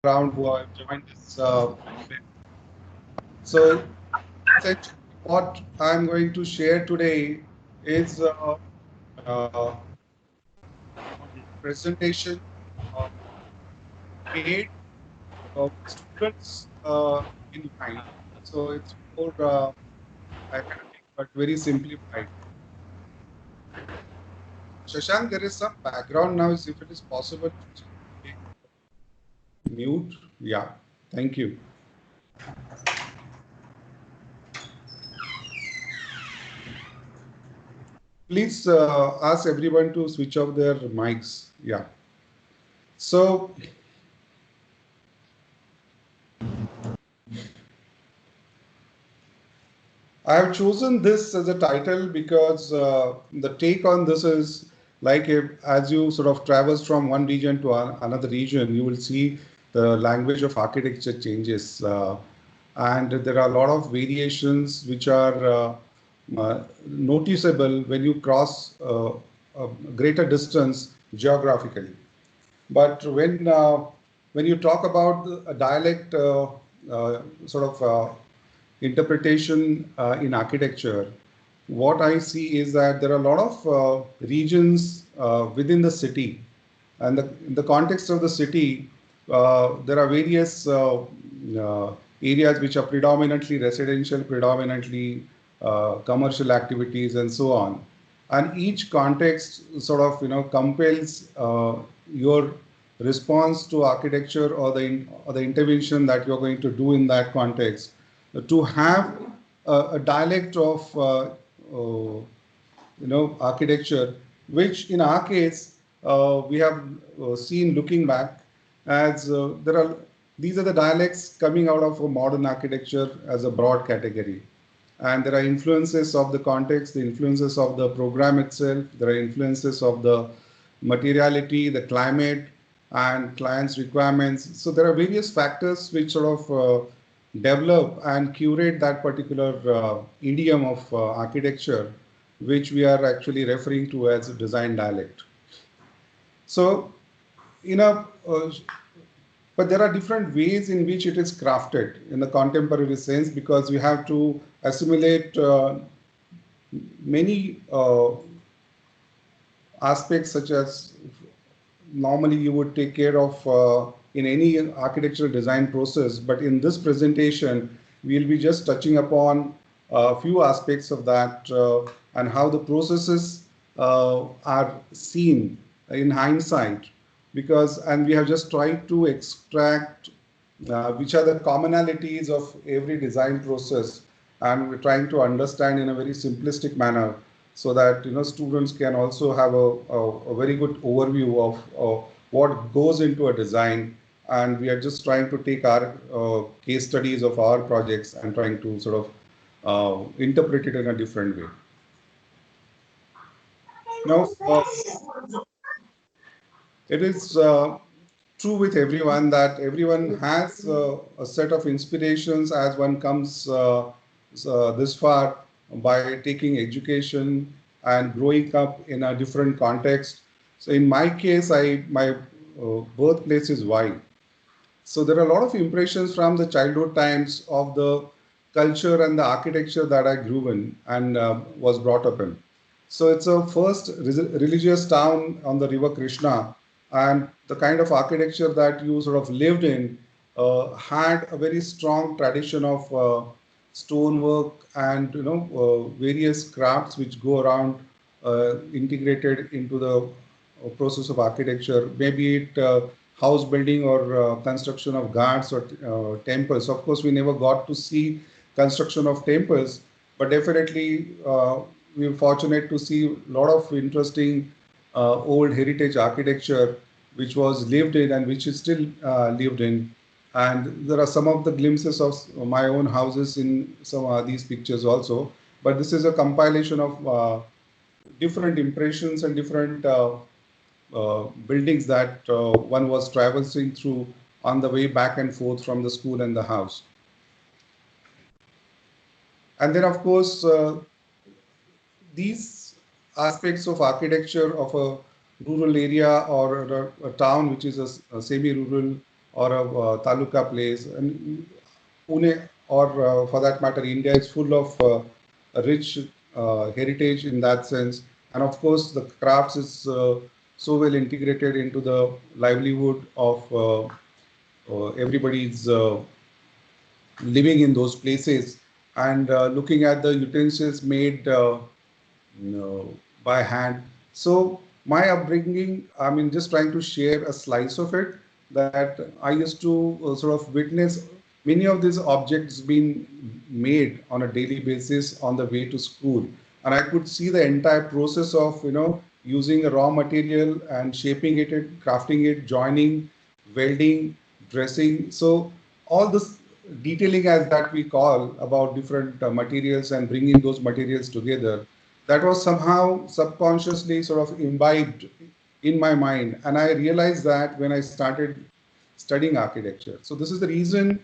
around who have joined this. So essentially what I'm going to share today is uh, presentation uh, made with students in mind. So it's more academic but very simplified. Shashank, there is some background noise. If it is possible to take mute. Yeah, thank you. Please ask everyone to switch off their mics. Yeah. So I have chosen this as a title because the take on this is like if, as you sort of travels from one region to another region, you will see the language of architecture changes. And there are a lot of variations which are noticeable when you cross a greater distance geographically. But when you talk about a dialect sort of interpretation in architecture, what I see is that there are a lot of regions within the city, and in the context of the city, there are various areas which are predominantly residential, predominantly commercial activities, and so on. And each context sort of compels your response to architecture or the intervention that you're going to do in that context to have a dialect of architecture, which in our case we have seen looking back as there are these are the dialects coming out of a modern architecture as a broad category. And there are influences of the context, the influences of the program itself, there are influences of the materiality, the climate, and clients' requirements. So there are various factors which sort of develop and curate that particular idiom of architecture, which we are actually referring to as a design dialect. So, you know, uh, but there are different ways in which it is crafted in the contemporary sense because we have to assimilate many aspects such as normally you would take care of in any architectural design process. But in this presentation, we'll be just touching upon a few aspects of that and how the processes are seen in hindsight. Because, and we have just tried to extract which are the commonalities of every design process, and we're trying to understand in a very simplistic manner so that students can also have a very good overview of what goes into a design. And we are just trying to take our case studies of our projects and trying to sort of interpret it in a different way. Now, it is true with everyone that everyone has a set of inspirations as one comes this far by taking education and growing up in a different context. So in my case, my birthplace is Wai. So there are a lot of impressions from the childhood times of the culture and the architecture that I grew in and was brought up in. So it's a first religious town on the river Krishna, and the kind of architecture that you sort of lived in had a very strong tradition of stonework and various crafts which go around integrated into the process of architecture. Maybe it house building or construction of ghats or temples. Of course, we never got to see construction of temples, but definitely we were fortunate to see a lot of interesting old heritage architecture which was lived in and which is still lived in. And there are some of the glimpses of my own houses in some of these pictures also. But this is a compilation of different impressions and different buildings that one was traversing through on the way back and forth from the school and the house. And then, of course, these aspects of architecture of a rural area or a town which is a semi-rural or a taluka place. And Pune, or for that matter, India is full of a rich heritage in that sense. And of course, the crafts is so well integrated into the livelihood of everybody's living in those places, and looking at the utensils made by hand. So my upbringing, I mean, just trying to share a slice of it, that I used to sort of witness many of these objects being made on a daily basis on the way to school, and I could see the entire process of using a raw material and shaping it, crafting it, joining, welding, dressing. So all this detailing, as that we call, about different materials and bringing those materials together, that was somehow subconsciously sort of imbibed in my mind. And I realized that when I started studying architecture. So this is the reason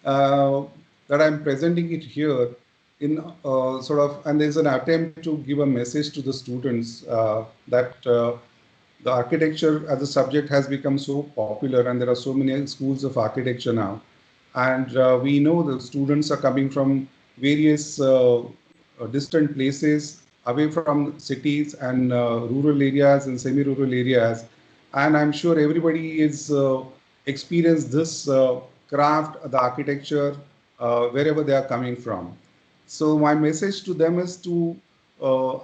uh, that I'm presenting it here in sort of, and there's an attempt to give a message to the students that the architecture as a subject has become so popular, and there are so many schools of architecture now. And we know the students are coming from various distant places, away from cities and rural areas and semi-rural areas. And I'm sure everybody is experienced this craft, the architecture, wherever they are coming from. So my message to them is to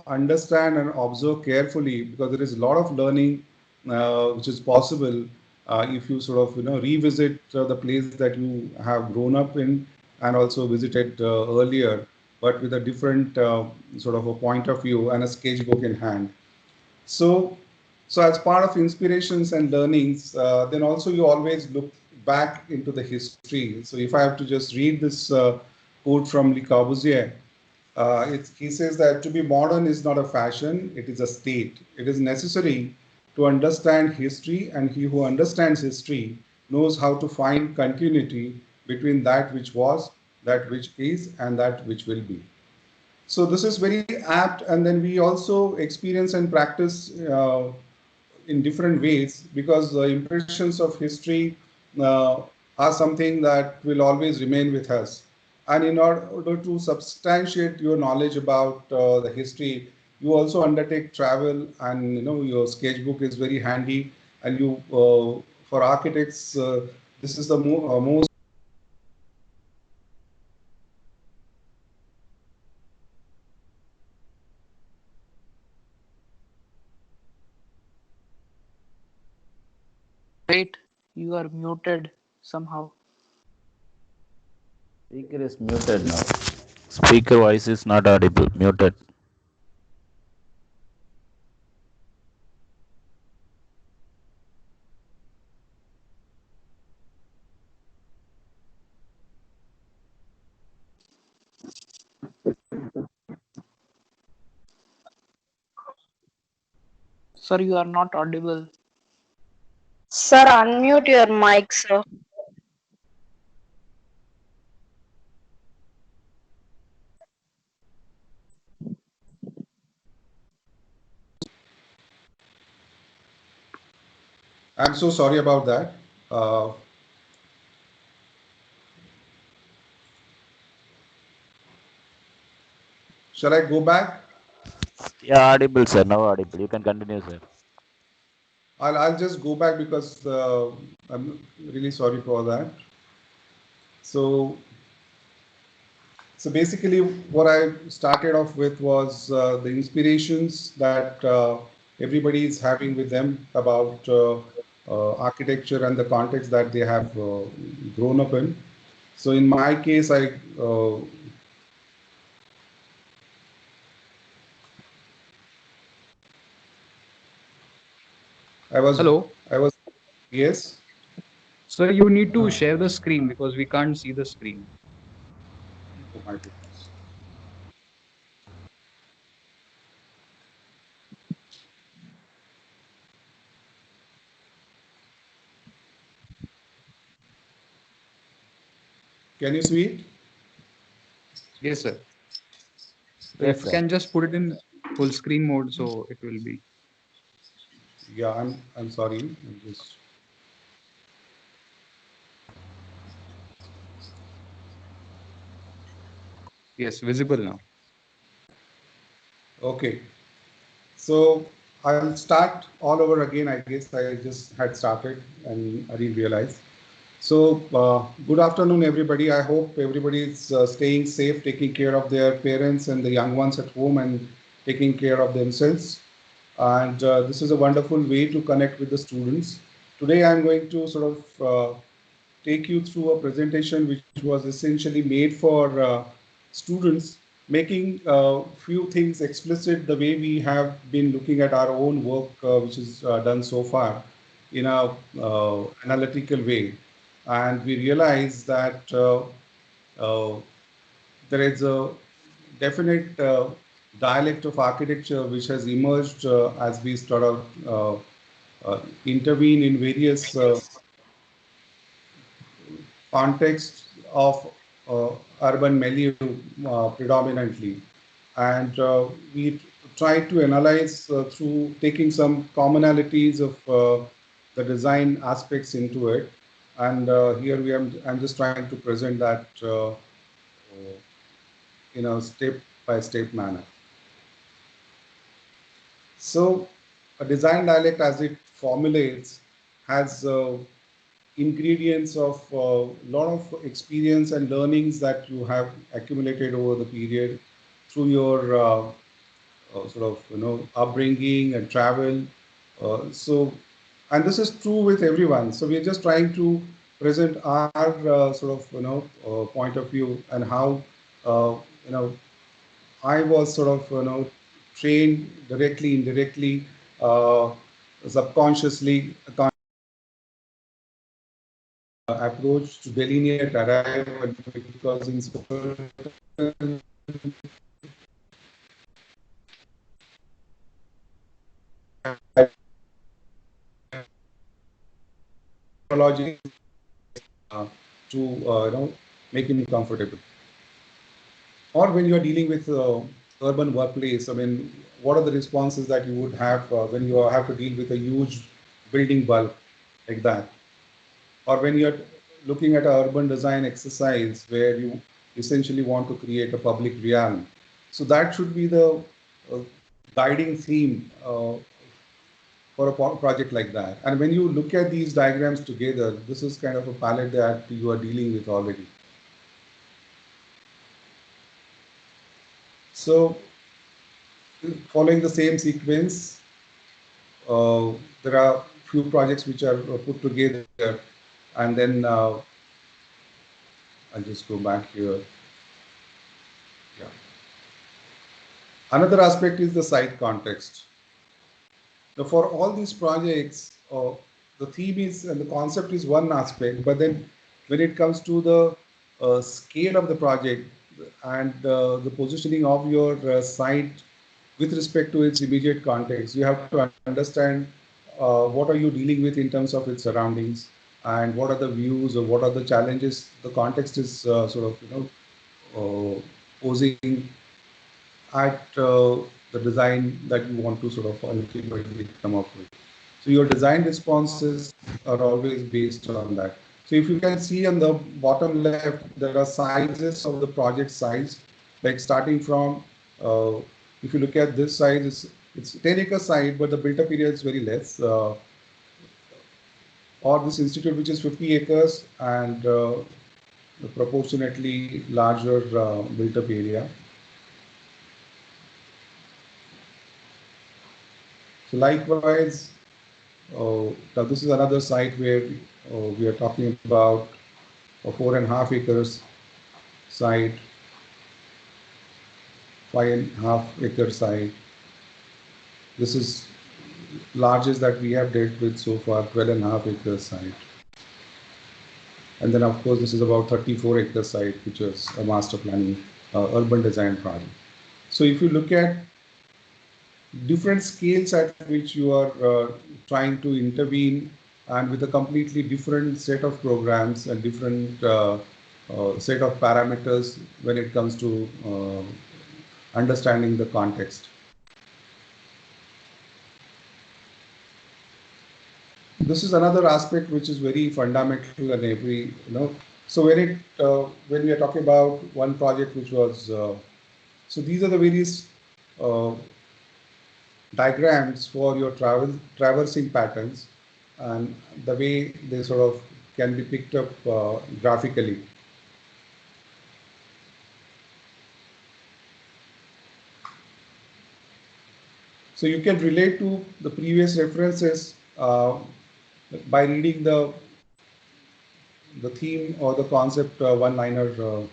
understand and observe carefully, because there is a lot of learning which is possible if you sort of revisit the place that you have grown up in and also visited earlier, but with a different sort of a point of view and a sketchbook in hand. So, so as part of inspirations and learnings, then also you always look back into the history. So if I have to just read this quote from Le Corbusier, he says that to be modern is not a fashion, it is a state. It is necessary to understand history, and he who understands history knows how to find continuity between that which was, that which is, and that which will be. So this is very apt, and then we also experience and practice in different ways, because the impressions of history uh, are something that will always remain with us. And in order to substantiate your knowledge about the history, you also undertake travel, and your sketchbook is very handy. And you, for architects, this is the most. Wait, you are muted somehow. Speaker is muted now. Speaker voice is not audible. Muted. Sir, you are not audible. Sir, unmute your mic, sir. I'm so sorry about that. Uh, shall I go back? Yeah, audible, sir. Now audible. You can continue, sir. I'll just go back because I'm really sorry for that. So so basically, what I started off with was the inspirations that everybody is having with them about architecture and the context that they have grown up in. So in my case, I was Hello. I was yes. Sir, you need to share the screen because we can't see the screen. Oh my goodness. Can you see it? Yes, sir. So Yes, if you sir. can just put it in full screen mode, so it will be. Yeah, I'm sorry. I'm just Yes, visible now. Okay. So I'll start all over again. I guess I just had started and I didn't realize. So, good afternoon, everybody. I hope everybody is staying safe, taking care of their parents and the young ones at home, and taking care of themselves. And this is a wonderful way to connect with the students. Today, I'm going to sort of take you through a presentation which was essentially made for students, making a few things explicit the way we have been looking at our own work, which is done so far in a analytical way. And we realize that uh, there is a definite dialect of architecture which has emerged as we sort of intervene in various contexts of urban milieu predominantly. And we try to analyze through taking some commonalities of the design aspects into it. And here I'm just trying to present that in a step-by-step manner. So a design dialect as it formulates has ingredients of a lot of experience and learnings that you have accumulated over the period through your sort of upbringing and travel. So, and this is true with everyone. So we are just trying to present our sort of point of view and how you know I was sort of trained directly, indirectly, subconsciously approach to delineate arrival because in certain technology to make him comfortable. Or when you are dealing with urban workplace, I mean, what are the responses that you would have when you have to deal with a huge building bulk like that? Or when you're looking at an urban design exercise where you essentially want to create a public realm. So that should be the uh, guiding theme for a project like that. And when you look at these diagrams together, this is kind of a palette that you are dealing with already. So following the same sequence, there are few projects which are put together, and then I'll just go back here. Yeah. Another aspect is the site context. Now, for all these projects, the theme is and the concept is one aspect, but then when it comes to the scale of the project and the positioning of your site with respect to its immediate context, you have to understand what are you dealing with in terms of its surroundings and what are the views or what are the challenges the context is sort of posing at the design that you want to sort of ultimately come up with. So your design responses are always based on that. So if you can see on the bottom left, there are sizes of the project size, like starting from, if you look at this size, it's 10-acre site, but the built-up area is very less. Or this institute, which is 50 acres and the proportionately larger built-up area. So likewise, now this is another site where we are talking about a 4.5 acres site, 5.5 acre site. This is largest that we have dealt with so far, 12.5 acre site. And then of course this is about 34 acre site, which is a master planning urban design project. So if you look at different scales at which you are trying to intervene and with a completely different set of programs and different set of parameters when it comes to understanding the context. This is another aspect which is very fundamental and every So when we are talking about one project which was, so these are the various uh, diagrams for your traversing patterns and the way they sort of can be picked up graphically. So you can relate to the previous references by reading the theme or the concept one-liner,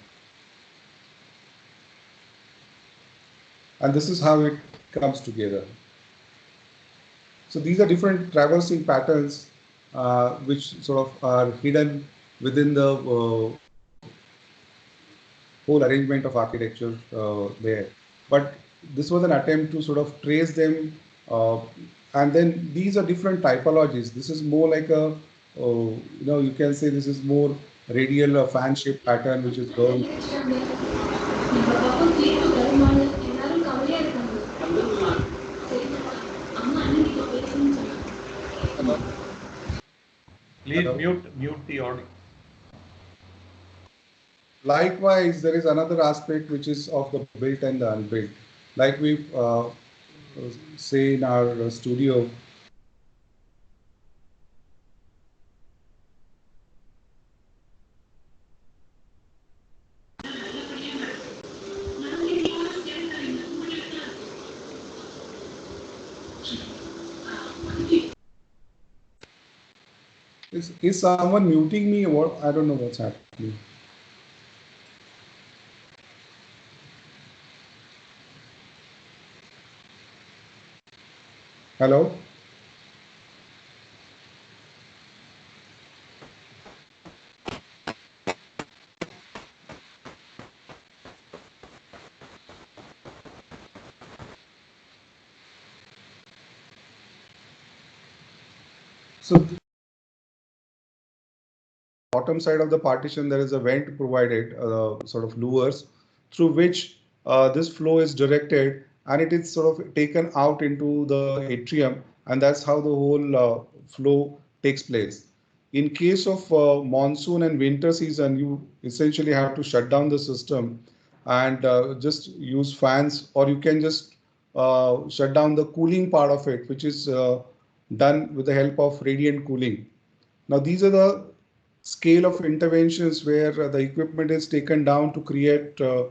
and this is how it comes together. So these are different traversing patterns which sort of are hidden within the whole arrangement of architecture there. But this was an attempt to sort of trace them, uh, and then these are different typologies. This is more like a, you can say this is more radial fan-shaped pattern, which is going. Please Hello? mute the audio. Likewise, there is another aspect which is of the built and the unbuilt. Like we say in our studio, is someone muting me or what? I don't know what's happening. Hello? So bottom side of the partition, there is a vent provided, sort of louvers, through which this flow is directed and it is sort of taken out into the atrium, and that's how the whole flow takes place. In case of monsoon and winter season, you essentially have to shut down the system and just use fans, or you can just shut down the cooling part of it, which is done with the help of radiant cooling. Now, these are the scale of interventions where the equipment is taken down to create a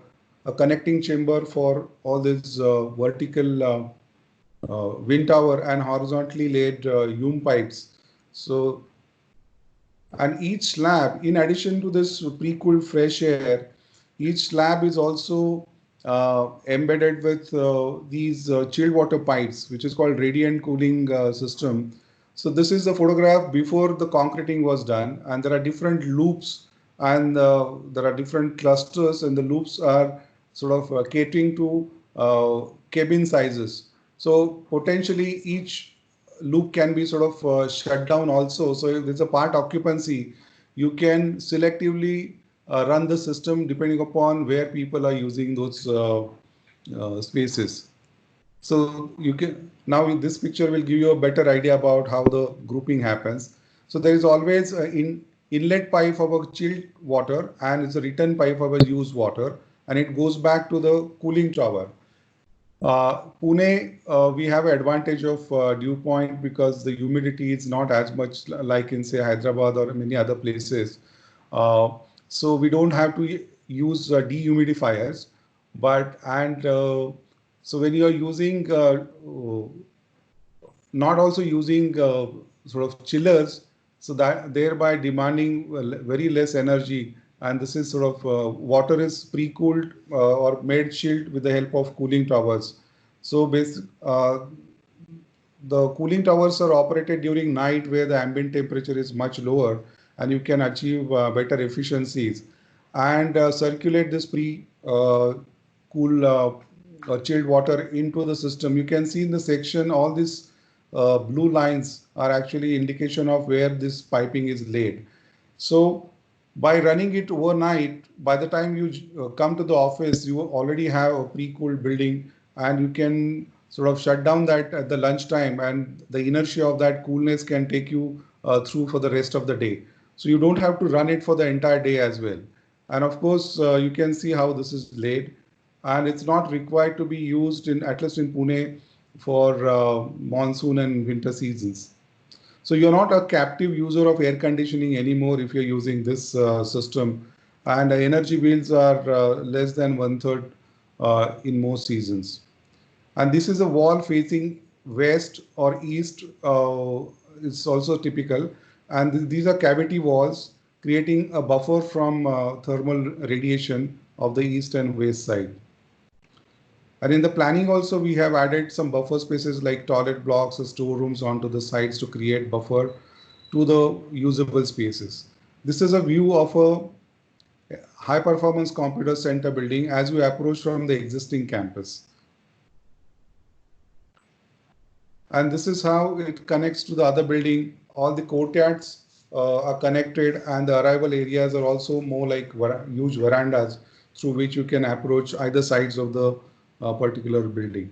connecting chamber for all these vertical wind tower and horizontally laid UM pipes. So, and each slab, in addition to this pre-cooled fresh air, each slab is also embedded with these chilled water pipes, which is called radiant cooling system. So this is the photograph before the concreting was done, and there are different loops, and there are different clusters, and the loops are sort of catering to cabin sizes. So potentially each loop can be sort of shut down also. So if there's a part occupancy, you can selectively run the system depending upon where people are using those spaces. So you can now this picture will give you a better idea about how the grouping happens. So there is always an inlet pipe of a chilled water and it's a return pipe of a used water, and it goes back to the cooling tower. Pune, we have an advantage of dew point because the humidity is not as much like in say Hyderabad or many other places. Uh, so we don't have to use dehumidifiers, but and so when you are using not also using sort of chillers, so that thereby demanding very less energy. And this is sort of water is pre-cooled or made chilled with the help of cooling towers. So the cooling towers are operated during night where the ambient temperature is much lower, and you can achieve better efficiencies and circulate this cool chilled water into the system. You can see in the section all these blue lines are actually indication of where this piping is laid. So by running it overnight, by the time you come to the office, you already have a pre-cooled building, and you can sort of shut down that at the lunchtime, and the inertia of that coolness can take you through for the rest of the day. So you don't have to run it for the entire day as well. And of course, you can see how this is laid. And it's not required to be used in, at least in Pune, for monsoon and winter seasons. So you're not a captive user of air conditioning anymore if you're using this system. And the energy bills are less than one third in most seasons. And this is a wall facing west or east. It's also typical. And these are cavity walls creating a buffer from thermal radiation of the east and west side. And in the planning also, we have added some buffer spaces like toilet blocks or storerooms onto the sides to create buffer to the usable spaces. This is a view of a high performance computer center building as we approach from the existing campus. And this is how it connects to the other building. All the courtyards are connected, and the arrival areas are also more like huge verandas through which you can approach either sides of the particular building.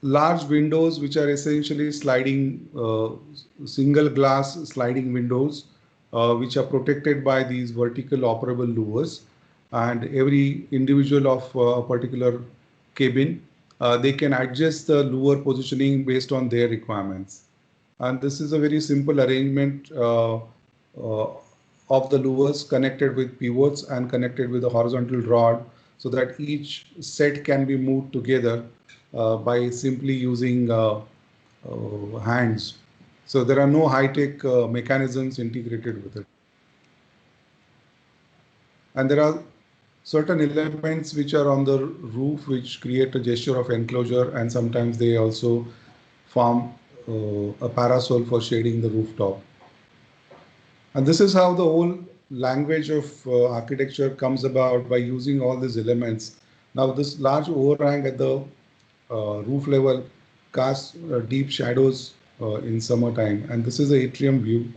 Large windows, which are essentially sliding, single glass sliding windows, which are protected by these vertical operable louvers. And every individual of a particular cabin, they can adjust the louver positioning based on their requirements. And this is a very simple arrangement of the louvers connected with pivots and connected with a horizontal rod, so that each set can be moved together by simply using hands. So there are no high-tech mechanisms integrated with it. And there are certain elements which are on the roof which create a gesture of enclosure, and sometimes they also form a parasol for shading the rooftop. And this is how the whole language of architecture comes about, by using all these elements. Now this large overhang at the roof level casts deep shadows in summertime, and this is the atrium view.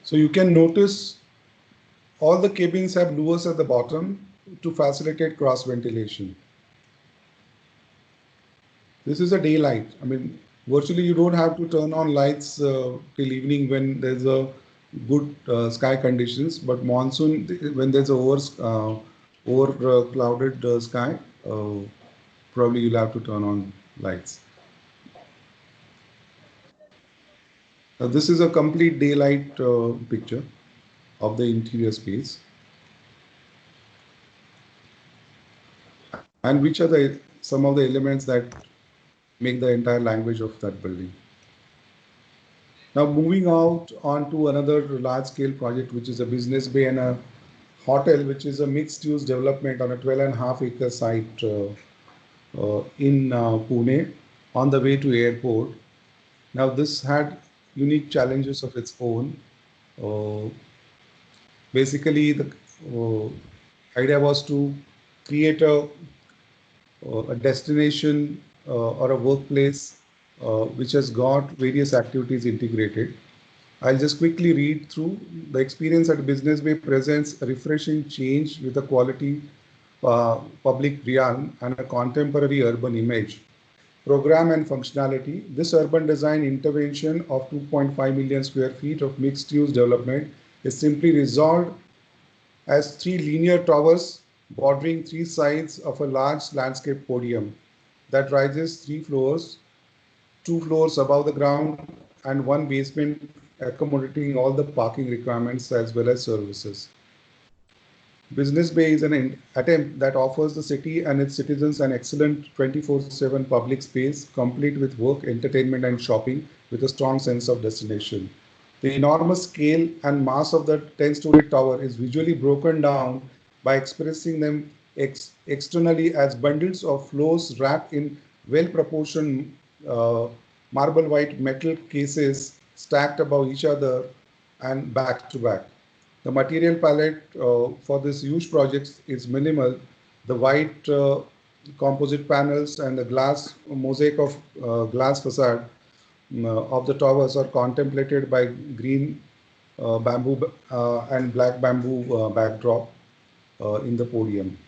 So you can notice all the cabins have louvers at the bottom to facilitate cross ventilation. This is a daylight. I mean, virtually you don't have to turn on lights till evening when there's a good sky conditions, but monsoon, when there's a over clouded sky, probably you'll have to turn on lights. This is a complete daylight picture of the interior space. And which are some of the elements that make the entire language of that building. Now moving out onto another large scale project, which is a business bay and a hotel, which is a mixed use development on a 12.5 acre site in Pune on the way to airport. Now this had unique challenges of its own. Basically, the idea was to create a destination or a workplace which has got various activities integrated. I'll just quickly read through. The experience at Business Bay presents a refreshing change with a quality public realm and a contemporary urban image. Program and functionality. This urban design intervention of 2.5 million square feet of mixed use development is simply resolved as 3 linear towers bordering 3 sides of a large landscape podium that rises 3 floors, 2 floors above the ground, and 1 basement, accommodating all the parking requirements as well as services. Business Bay is an attempt that offers the city and its citizens an excellent 24/7 public space, complete with work, entertainment, and shopping, with a strong sense of destination. The enormous scale and mass of the 10-story tower is visually broken down by expressing them externally as bundles of floors wrapped in well-proportioned marble white metal cases stacked above each other and back to back. The material palette for this huge project is minimal. The white composite panels and the glass mosaic of glass facade of the towers are contemplated by green bamboo and black bamboo backdrop in the podium.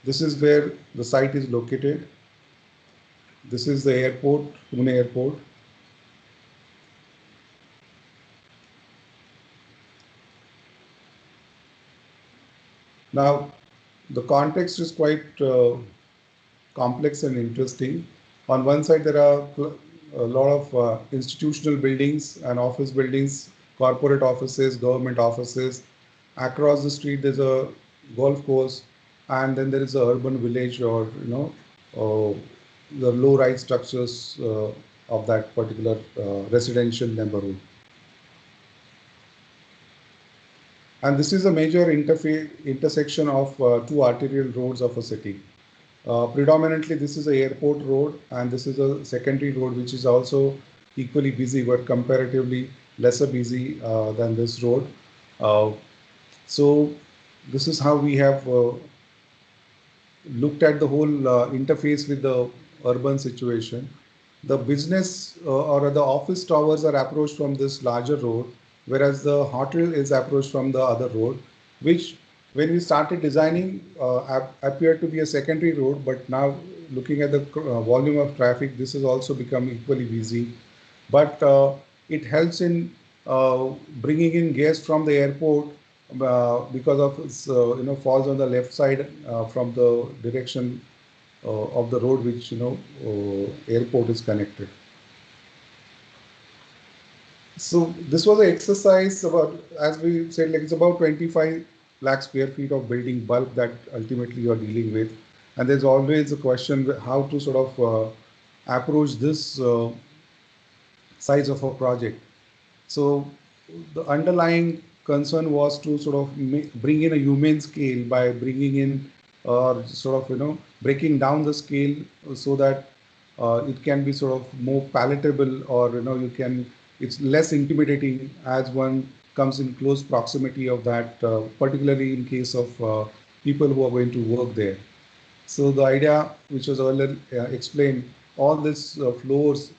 This is where the site is located. This is the airport, Pune Airport. Now, the context is quite complex and interesting. On one side, there are a lot of institutional buildings and office buildings, corporate offices, government offices. Across the street, there's a golf course, and then there is a urban village, or the low-rise structures of that particular residential neighborhood. And this is a major intersection of two arterial roads of a city. Predominantly, this is a airport road, and this is a secondary road, which is also equally busy, but comparatively lesser busy than this road. Uh, so this is how we have looked at the whole interface with the urban situation. The business or the office towers are approached from this larger road, whereas the hotel is approached from the other road, which when we started designing appeared to be a secondary road, but now looking at the volume of traffic, this has also become equally busy. But it helps in bringing in guests from the airport because of its, falls on the left side from the direction of the road which airport is connected. So this was an exercise about, as we said, like it's about 25 lakh square feet of building bulk that ultimately you are dealing with, and there's always a question how to sort of approach this size of a project. So the underlying concern was to sort of bring in a human scale by bringing in or sort of breaking down the scale so that it can be sort of more palatable, or it's less intimidating as one comes in close proximity of that, particularly in case of people who are going to work there. So the idea, which was earlier explained, all these floors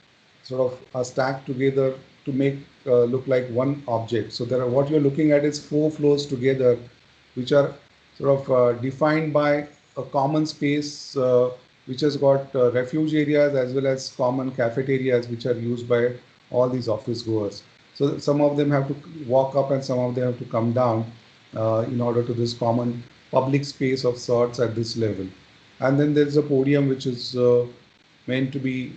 sort of are stacked together to make look like one object. So what you're looking at is 4 floors together, which are sort of defined by a common space, which has got refuge areas as well as common cafeterias, which are used by all these office goers. So some of them have to walk up and some of them have to come down in order to this common public space of sorts at this level. And then there's a podium which is meant to be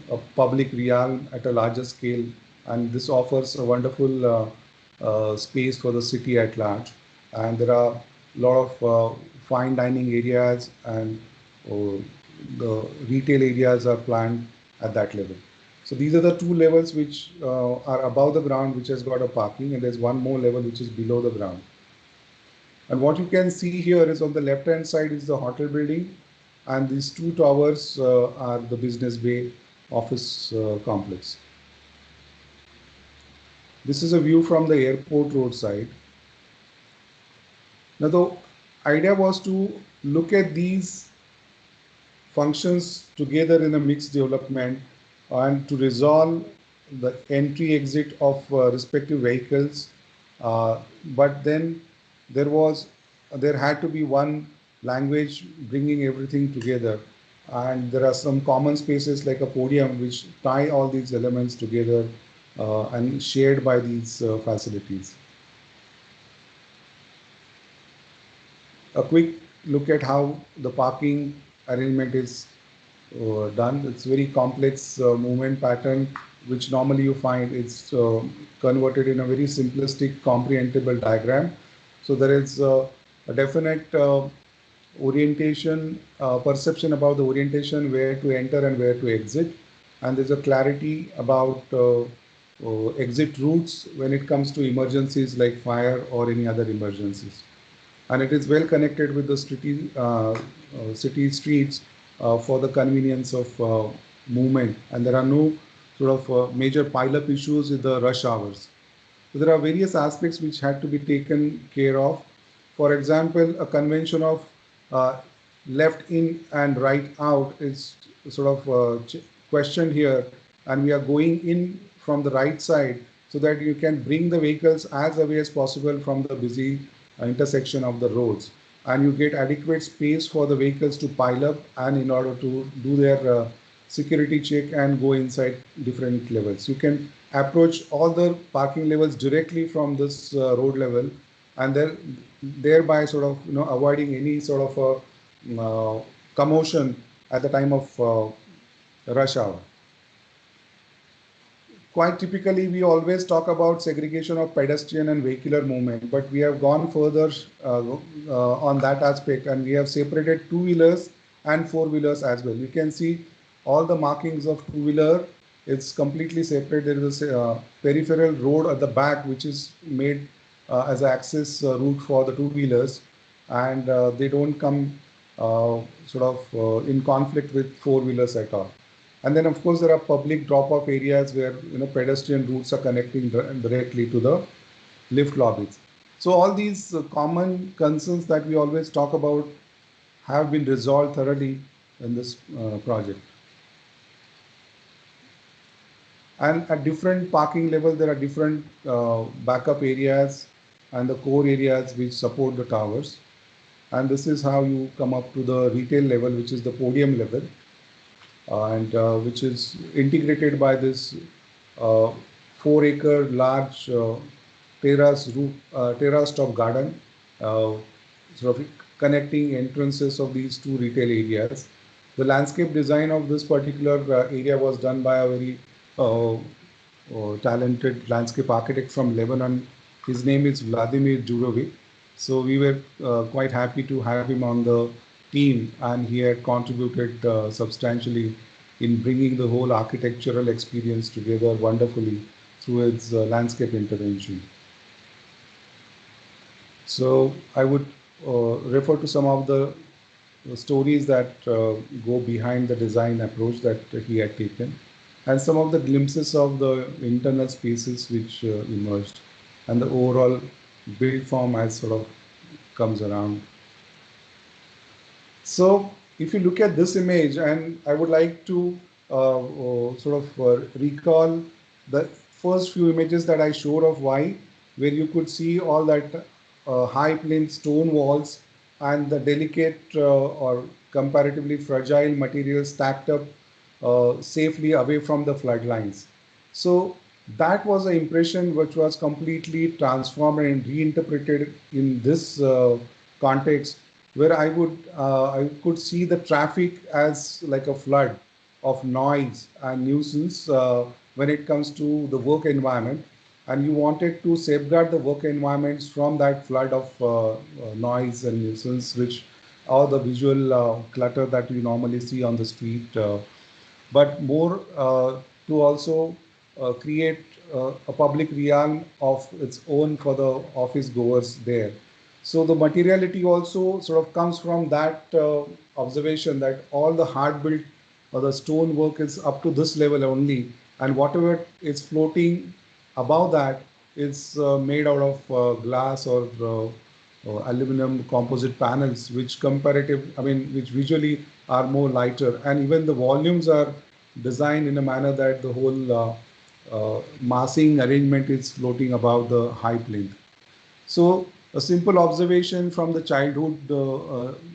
a public realm at a larger scale, and this offers a wonderful space for the city at large. And there are a lot of fine dining areas, and the retail areas are planned at that level. So these are the 2 levels which are above the ground, which has got a parking, and there's one more level which is below the ground. And what you can see here is on the left hand side is the hotel building, and these 2 towers are the business bay office complex. This is a view from the airport road side. Now the idea was to look at these functions together in a mixed development and to resolve the entry exit of respective vehicles, but then there had to be one language bringing everything together, and there are some common spaces like a podium which tie all these elements together and shared by these facilities. A quick look at how the parking arrangement is done. It's very complex movement pattern, which normally you find it's converted in a very simplistic, comprehensible diagram. So there is a definite orientation, perception about the orientation, where to enter and where to exit. And there's a clarity about exit routes when it comes to emergencies like fire or any other emergencies. And it is well connected with the city streets for the convenience of movement. And there are no sort of major pile-up issues in the rush hours. So there are various aspects which had to be taken care of. For example, a convention of left in and right out is sort of questioned here, and we are going in from the right side so that you can bring the vehicles as away as possible from the busy intersection of the roads. and you get adequate space for the vehicles to pile up and in order to do their security check and go inside different levels. You can approach all the parking levels directly from this road level, and thereby sort of avoiding any sort of commotion at the time of rush hour. Quite typically, we always talk about segregation of pedestrian and vehicular movement, but we have gone further on that aspect, and we have separated two-wheelers and four-wheelers as well. You can see all the markings of two-wheeler. It's completely separate. There is a peripheral road at the back, which is made as an access route for the two-wheelers, and they don't come sort of in conflict with four-wheelers at all. And then, of course, there are public drop-off areas where pedestrian routes are connecting directly to the lift lobbies. So all these common concerns that we always talk about have been resolved thoroughly in this project. And at different parking levels, there are different backup areas and the core areas which support the towers. And this is how you come up to the retail level, which is the podium level. And which is integrated by this 4-acre large terrace top garden, sort of connecting entrances of these two retail areas. The landscape design of this particular area was done by a very talented landscape architect from Lebanon. His name is Vladimir Jurovic. So we were quite happy to have him on the team, and he had contributed substantially in bringing the whole architectural experience together wonderfully through its landscape intervention. So I would refer to some of the stories that go behind the design approach that he had taken, and some of the glimpses of the internal spaces which emerged, and the overall build form as sort of comes around. So if you look at this image, and I would like to sort of recall the first few images that I showed of Y, where you could see all that high plinth stone walls and the delicate or comparatively fragile material stacked up safely away from the flood lines. So that was an impression which was completely transformed and reinterpreted in this context, where I could see the traffic as like a flood of noise and nuisance when it comes to the work environment, and you wanted to safeguard the work environments from that flood of noise and nuisance, which or the visual clutter that you normally see on the street, but more to also create a public realm of its own for the office goers there. So the materiality also sort of comes from that observation that all the hard built or the stone work is up to this level only, and whatever is floating above that is made out of glass or aluminum composite panels, which which visually are more lighter, and even the volumes are designed in a manner that the whole massing arrangement is floating above the high plinth. So a simple observation from the childhood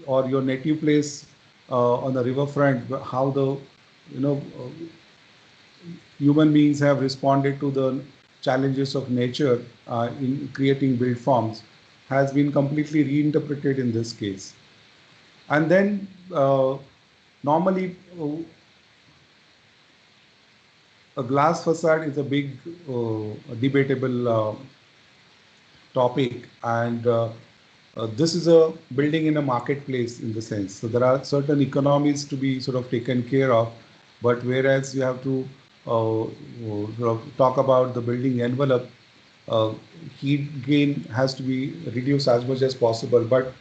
or your native place on the riverfront, how the human beings have responded to the challenges of nature in creating built forms, has been completely reinterpreted in this case. And then normally a glass facade is a big debatable topic, and this is a building in a marketplace in the sense. So there are certain economies to be sort of taken care of, but whereas you have to sort of talk about the building envelope, heat gain has to be reduced as much as possible. But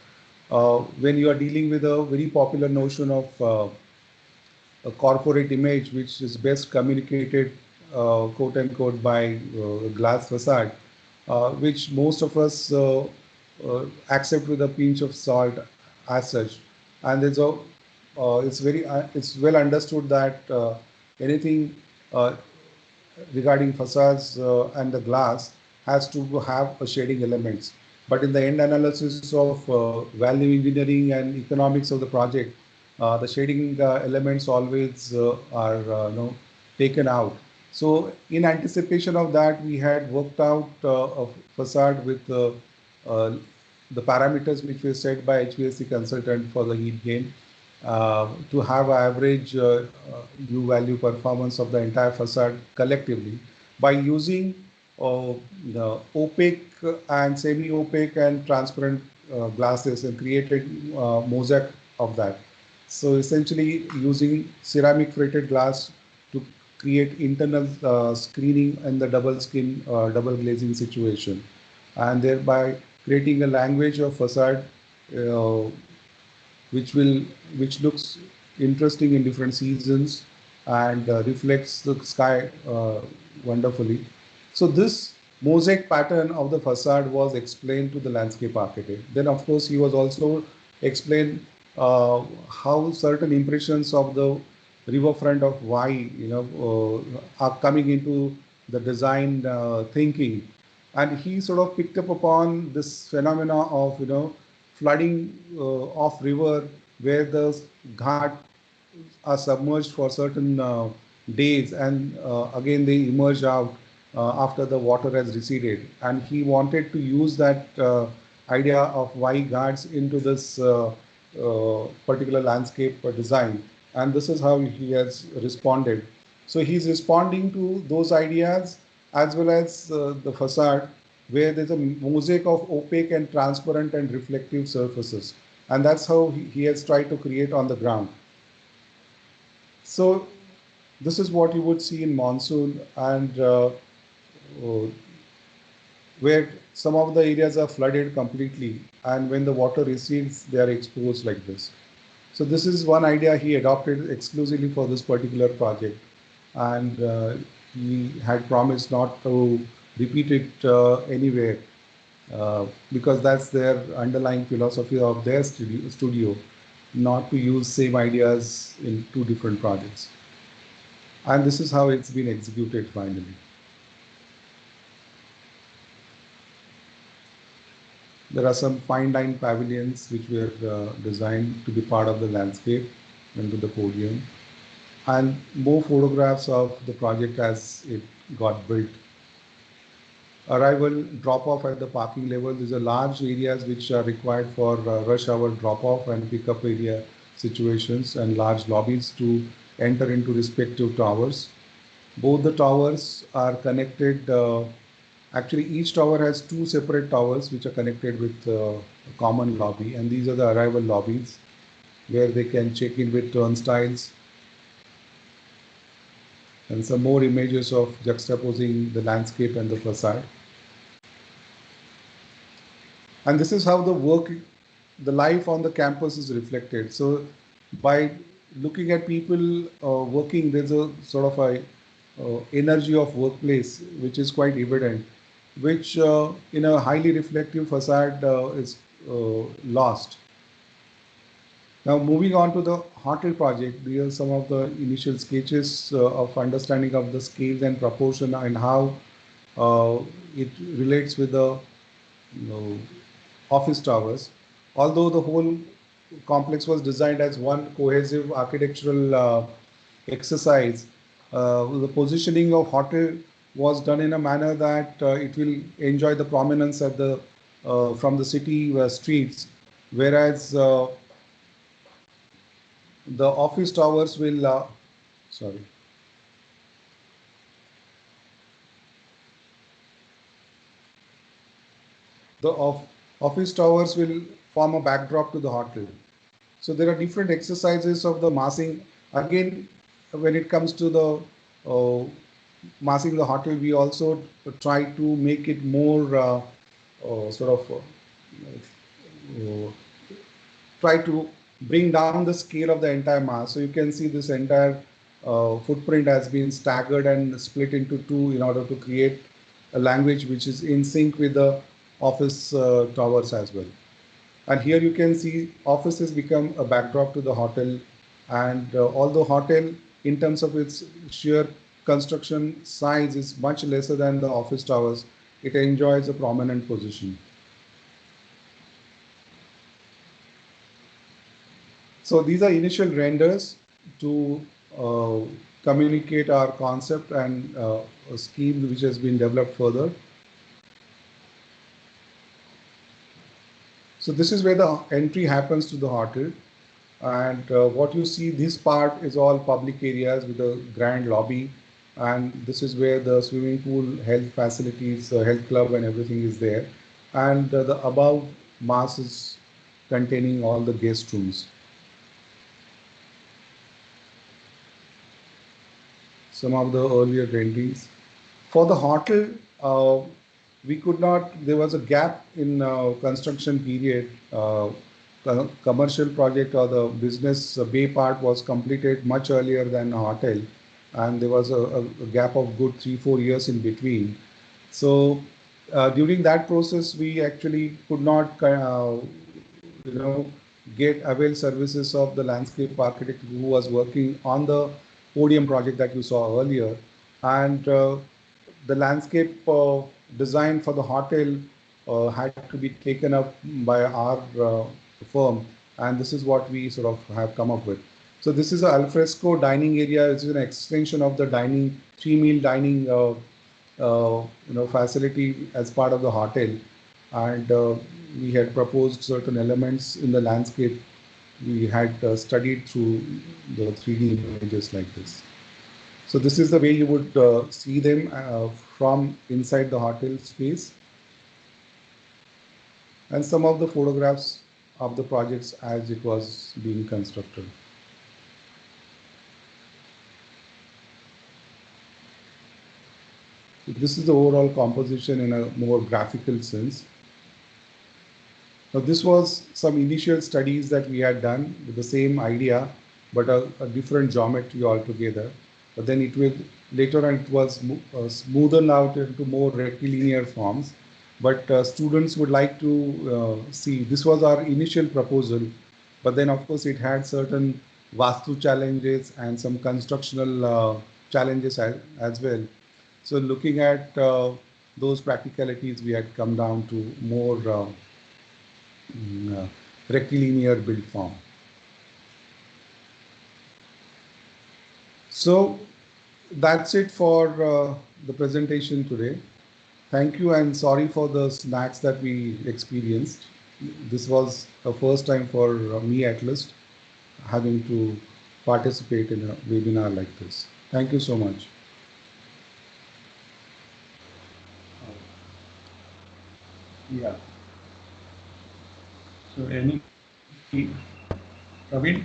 when you are dealing with a very popular notion of a corporate image, which is best communicated, quote unquote, by glass facade, which most of us accept with a pinch of salt as such. And it's well understood that anything regarding facades and the glass has to have a shading elements. But in the end analysis of value engineering and economics of the project, the shading elements always are taken out. So in anticipation of that, we had worked out a facade with uh, the parameters which were set by HVAC consultant for the heat gain to have an average U value performance of the entire facade collectively by using the opaque and semi-opaque and transparent glasses and created mosaic of that. So essentially using ceramic fretted glass to create internal screening in the double skin, double glazing situation, and thereby creating a language of facade uh, which will which looks interesting in different seasons and reflects the sky wonderfully. So this mosaic pattern of the facade was explained to the landscape architect. Then of course he was also explained how certain impressions of the riverfront of Wai, are coming into the design thinking, and he sort of picked up upon this phenomena of flooding of river where the ghat are submerged for certain days, and again they emerge out after the water has receded. And he wanted to use that idea of Wai ghats into this particular landscape design, and this is how he has responded. So he's responding to those ideas as well as the facade where there's a mosaic of opaque and transparent and reflective surfaces. And that's how he has tried to create on the ground. So this is what you would see in monsoon, and uh, where some of the areas are flooded completely, and when the water recedes, they are exposed like this. So this is one idea he adopted exclusively for this particular project, and he had promised not to repeat it anywhere because that's their underlying philosophy of their studio, not to use same ideas in two different projects. And this is how it's been executed finally. There are some fine line pavilions which were designed to be part of the landscape and to the podium, and more photographs of the project as it got built. Arrival drop-off at the parking level. These are large areas which are required for rush hour drop-off and pick-up area situations, and large lobbies to enter into respective towers. Both the towers are connected. Actually, each tower has two separate towers which are connected with a common lobby, and these are the arrival lobbies where they can check in with turnstiles, and some more images of juxtaposing the landscape and the facade. And this is how the life on the campus is reflected. So by looking at people working, there's a sort of a energy of workplace which is quite evident, which in a highly reflective facade is lost. Now moving on to the hotel project, these are some of the initial sketches of understanding of the scales and proportion and how it relates with the office towers. Although the whole complex was designed as one cohesive architectural exercise, the positioning of hotel was done in a manner that it will enjoy the prominence at the from the city streets, whereas the office towers will sorry. The office towers will form a backdrop to the hotel. So there are different exercises of the massing. Again, when it comes to the massing the hotel, we also try to make it more sort of try to bring down the scale of the entire mass. So you can see this entire footprint has been staggered and split into two in order to create a language which is in sync with the office towers as well. And here you can see offices become a backdrop to the hotel. And although hotel, in terms of its sheer construction size, is much lesser than the office towers, it enjoys a prominent position. So these are initial renders to uh, communicate our concept and a scheme which has been developed further. So this is where the entry happens to the hotel. And what you see, this part is all public areas with a grand lobby. And this is where the swimming pool, health facilities, health club and everything is there. And the above mass is containing all the guest rooms. Some of the earlier renderings. For the hotel, we could not, there was a gap in construction period. Commercial project or the business bay part was completed much earlier than a hotel. And there was a gap of good 3, 4 years in between. So during that process, we actually could not, you know, get avail services of the landscape architect who was working on the podium project that you saw earlier. And the landscape design for the hotel had to be taken up by our firm, and this is what we sort of have come up with. So this is an alfresco dining area. It's an extension of the dining, 3 meal dining facility as part of the hotel. And we had proposed certain elements in the landscape. We had studied through the 3D images like this. So this is the way you would see them from inside the hotel space. And some of the photographs of the projects as it was being constructed. So this is the overall composition in a more graphical sense. Now this was some initial studies that we had done with the same idea, but a different geometry altogether. But then it will later on it was smoothened out into more rectilinear forms. But students would like to see, this was our initial proposal, but then of course it had certain vastu challenges and some constructional challenges as well. So looking at those practicalities, we had come down to more rectilinear build form. So that's it for the presentation today. Thank you and sorry for the snacks that we experienced. This was a first time for me at least having to participate in a webinar like this. Thank you so much. Yeah. So any, Praveen?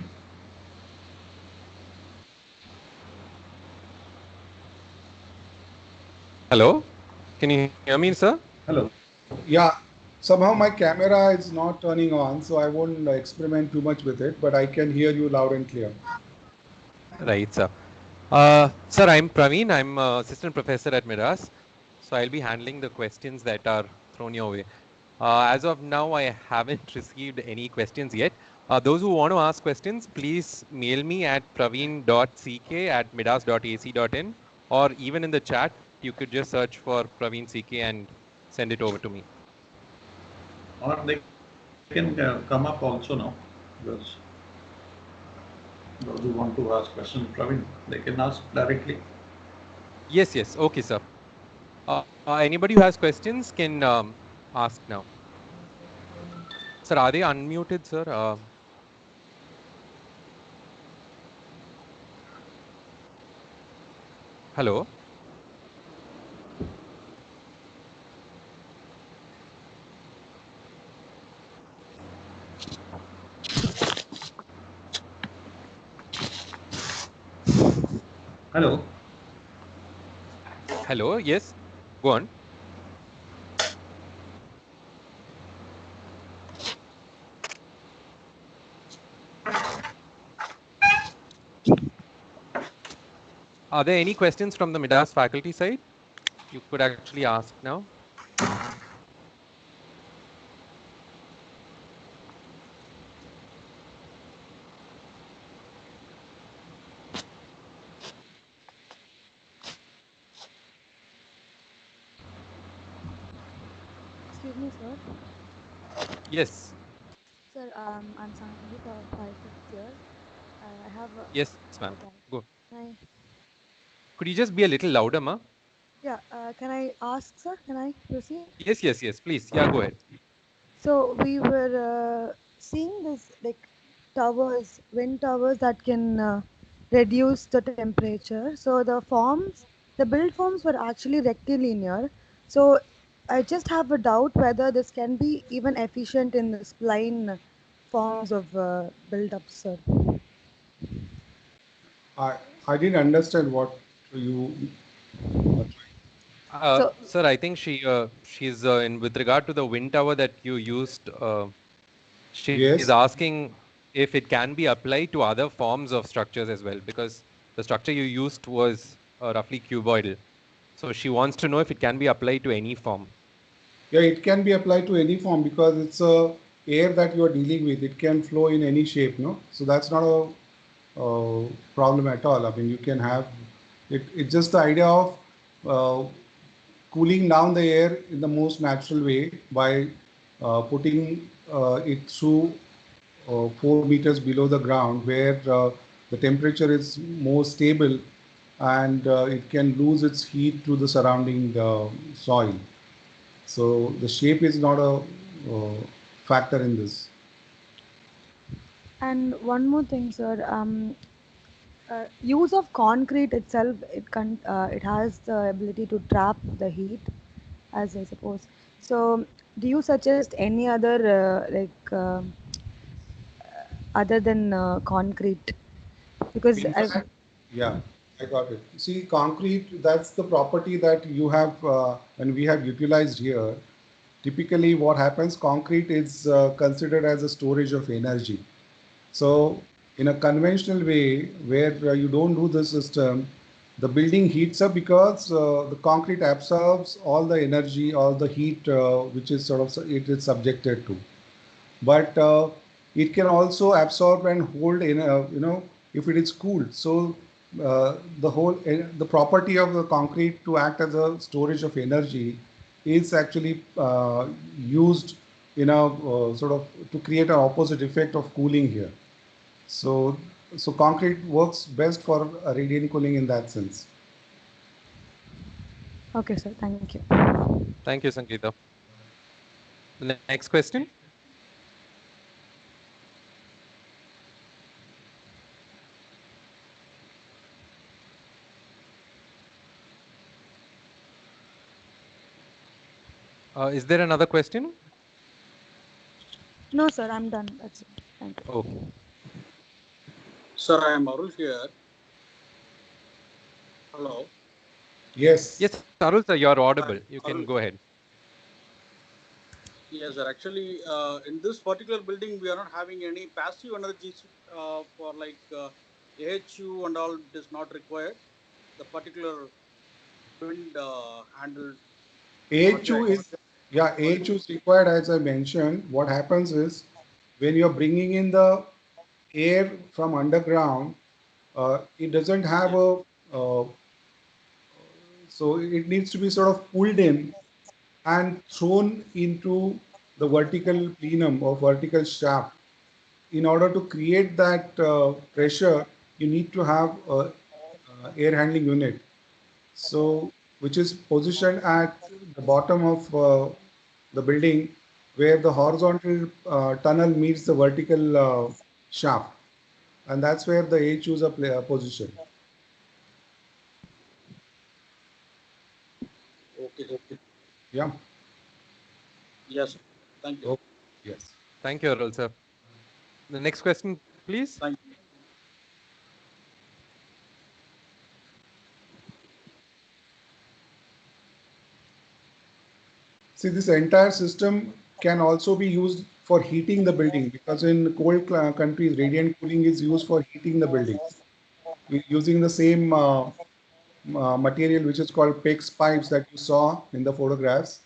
Hello, can you hear me, sir? Hello. Yeah, somehow my camera is not turning on, so I won't experiment too much with it, but I can hear you loud and clear. Right, sir. Sir, I'm Praveen. I'm assistant professor at Miras. So I'll be handling the questions that are thrown your way. As of now, I haven't received any questions yet. Those who want to ask questions, please mail me at praveen.ck@midas.ac.in, or even in the chat, you could just search for Praveen CK and send it over to me. Or they can come up also now, because those who want to ask questions, Praveen, they can ask directly. Yes, yes. Okay, sir. Anybody who has questions can ask now. Sir, are they unmuted, sir? Hello? Hello. Hello? Yes? Go on. Are there any questions from the Midas faculty side? You could actually ask now. Excuse me, sir. Yes. Sir, I'm Sangeeta of 5th year. I have Yes, ma'am. okay. Go. Can I, Could you just be a little louder, ma? yeah, can I ask, sir? Can I proceed? Yes, yes, yes. Please. Yeah, go ahead. So we were seeing this like towers, wind towers that can reduce the temperature. So the build forms were actually rectilinear. So I just have a doubt whether this can be even efficient in the spline forms of build-ups, sir. I I didn't understand what you are So Sir, I think she's in with regard to the wind tower that you used. She is Yes. asking if it can be applied to other forms of structures as well, because the structure you used was roughly cuboidal. So she wants to know if it can be applied to any form. Yeah, it can be applied to any form because it's a air that you are dealing with. It can flow in any shape, no? So that's not a problem at all. I mean, you can have it. It's just the idea of uh, cooling down the air in the most natural way by putting it through 4 meters below the ground where the temperature is more stable and it can lose its heat to the surrounding soil. So the shape is not a factor in this. and one more thing, sir. Use of concrete itself, it has the ability to trap the heat, as I suppose. So, do you suggest any other other than concrete? Because In I fact, yeah, I got it. See, concrete, that's the property that you have and we have utilized here. Typically, what happens, concrete is considered as a storage of energy. So, in a conventional way, where you don't do the system, the building heats up because the concrete absorbs all the energy, all the heat, which is sort of it is subjected to. But it can also absorb and hold in, if it is cooled. So the property of the concrete to act as a storage of energy is actually used in a sort of to create an opposite effect of cooling here. So, so concrete works best for radiant cooling in that sense. okay, sir. Thank you. Thank you, Sangeeta. The next question. Is there another question? No, sir. I'm done. That's it. Thank you. Okay. Sir, I am Arul here. Hello. Yes. Yes, Arul sir, you're I audible. am You can Arul. go ahead. Yes, sir. Actually, in this particular building, we are not having any passive energies for like AHU and all. It is not required. The particular wind handled AHU project. is, yeah, For, AHU is required as I mentioned. What happens is when you're bringing in the air from underground, it doesn't have yes. a, so it needs to be sort of pulled in and thrown into the vertical plenum or vertical shaft. In order to create that pressure, you need to have a, air handling unit. So, which is positioned at the bottom of the building where the horizontal tunnel meets the vertical shaft. And that's where the AHUs are positioned. Okay. Yeah. Yes. Thank you. Oh, yes. Thank you, Arul sir. The next question, please. Thank you. See, this entire system can also be used for heating the building because in cold countries, radiant cooling is used for heating the buildings. Using the same material which is called PEX pipes that you saw in the photographs.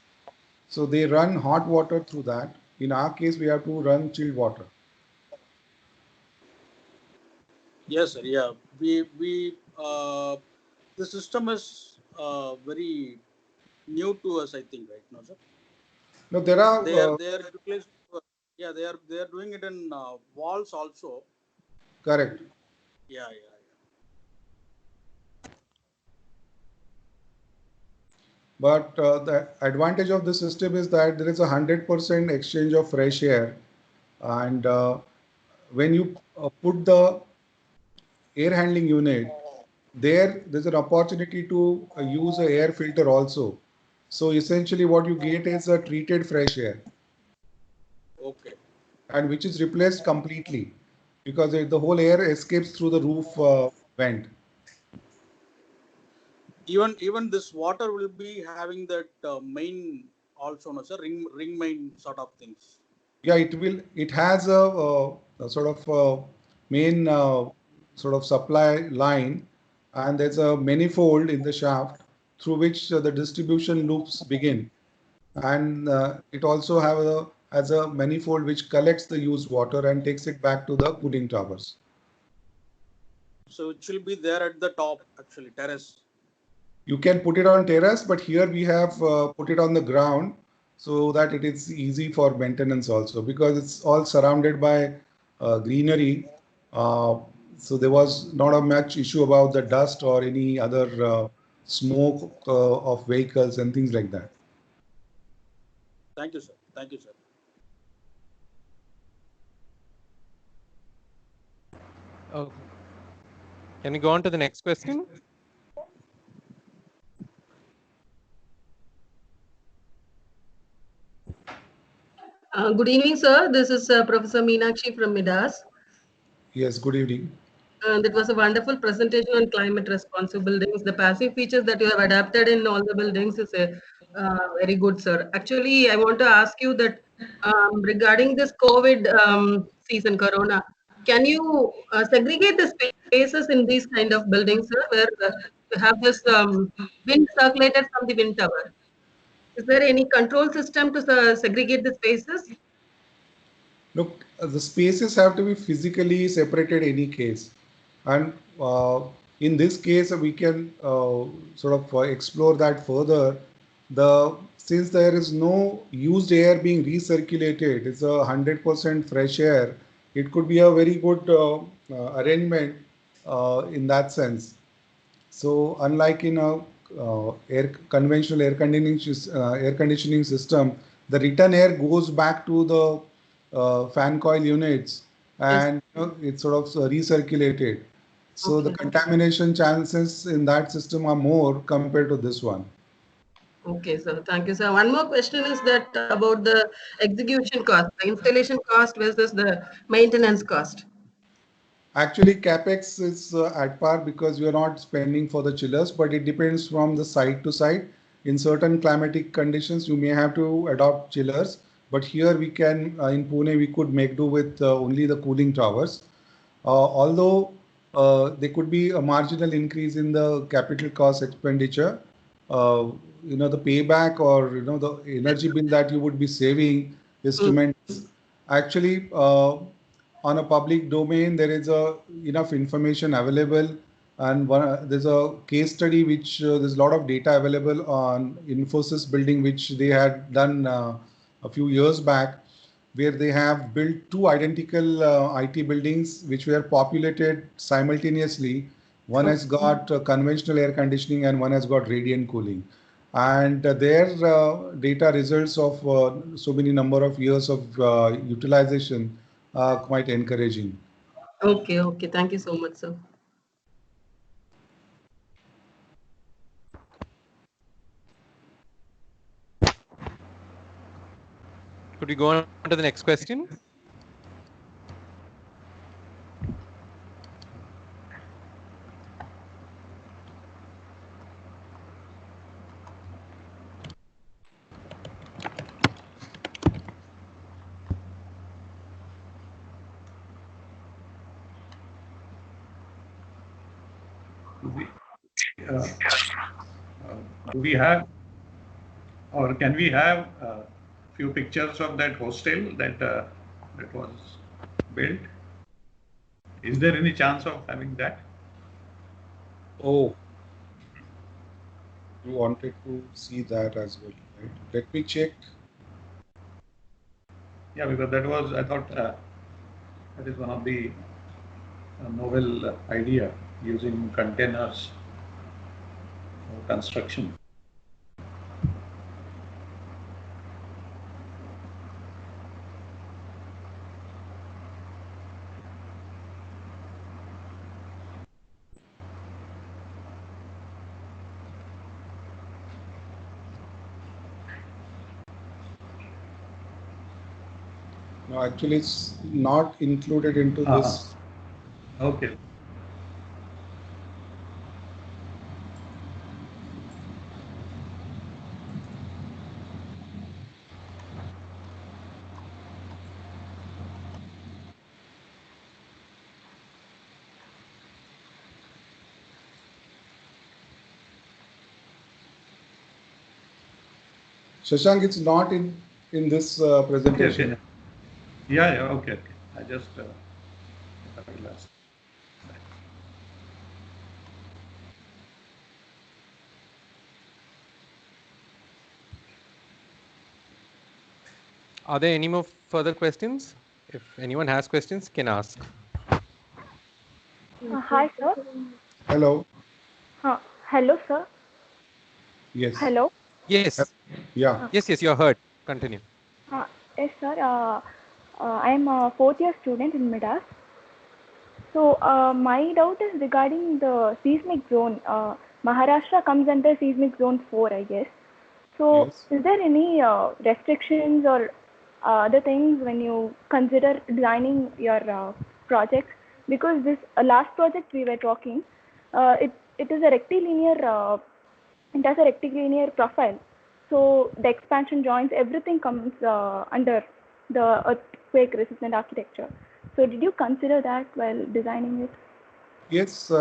So they run hot water through that. In our case, we have to run chilled water. Yes, sir. Yeah. We the system is very new to us. I think right now, sir. Now there are They are utilized. Yeah, they are doing it in walls also. Correct. Yeah. But the advantage of the system is that there is 100% exchange of fresh air, and when you put the air handling unit, there's an opportunity to use a air filter also. So essentially, what you get is a treated fresh air, Okay. and which is replaced completely because the whole air escapes through the roof vent. Even this water will be having that main also, no sir, ring main sort of things. Yeah, it will. It has a sort of main sort of supply line, and there's a manifold in the shaft through which the distribution loops begin, and it also have a has a manifold which collects the used water and takes it back to the cooling towers. So it will be there at the top, actually, terrace. You can put it on terrace, but here we have put it on the ground so that it is easy for maintenance also because it's all surrounded by greenery. Uh, so there was not a much issue about the dust or any other smoke of vehicles and things like that. Thank you, sir. Thank you, sir. Oh, can we go on to the next question? Good evening, sir. This is Professor Meenakshi from Midas. Yes, good evening. That was a wonderful presentation on climate responsive buildings. The passive features that you have adapted in all the buildings is very good, sir. Actually, I want to ask you that regarding this COVID season, Corona, can you segregate the spaces in these kind of buildings, sir, where you have this wind circulated from the wind tower? Is there any control system to segregate the spaces? Look, the spaces have to be physically separated in any case. And in this case, we can sort of explore that further. Since there is no used air being recirculated, it's 100% fresh air. It could be a very good arrangement in that sense. So unlike in a conventional air conditioning system, the return air goes back to the fan coil units Yes. and it's sort of recirculated. So the Okay. contamination chances in that system are more compared to this one. Okay, sir. Thank you, sir. One more question is that about the execution cost, the installation cost versus the maintenance cost. Actually, capex is at par because you are not spending for the chillers, but it depends from the site to site. In certain climatic conditions, you may have to adopt chillers, but here we can, in Pune, we could make do with only the cooling towers. Although there could be a marginal increase in the capital cost expenditure, uh, the payback or the energy bill that you would be saving is Mm. tremendous. Actually, on a public domain, there is enough information available, and there's a case study which there's a lot of data available on Infosys building, which they had done a few years back, where they have built two identical IT buildings which were populated simultaneously. One has got conventional air conditioning and one has got radiant cooling. And their data results of so many number of years of utilization are quite encouraging. Okay, okay. Thank you so much, sir. Could we go on to the next question? Do we, uh, do we have, or can we have few pictures of that hostel that was built? Is there any chance of having that? Oh, you wanted to see that as well, right? Let me check. Yeah, because that was, I thought, that is one of the novel idea using containers for construction. No, actually, it's not included into this. Okay. Shashank, it's not in this presentation. Okay. Yeah, okay. I just realized. Are there any more further questions? If anyone has questions, can ask. Hi, sir. Hello. Hello, sir. Yes. Hello. Yes. Yeah. Yes, you're heard. Continue. Yes, sir. I'm a fourth year student in Midas. So my doubt is regarding the seismic zone. Maharashtra comes under seismic zone 4, I guess. So Yes. is there any restrictions or other things when you consider designing your projects? Because this last project we were talking, it is a rectilinear. It has a rectilinear profile. So the expansion joints, everything comes under the earthquake resistant architecture. So did you consider that while designing it? Yes.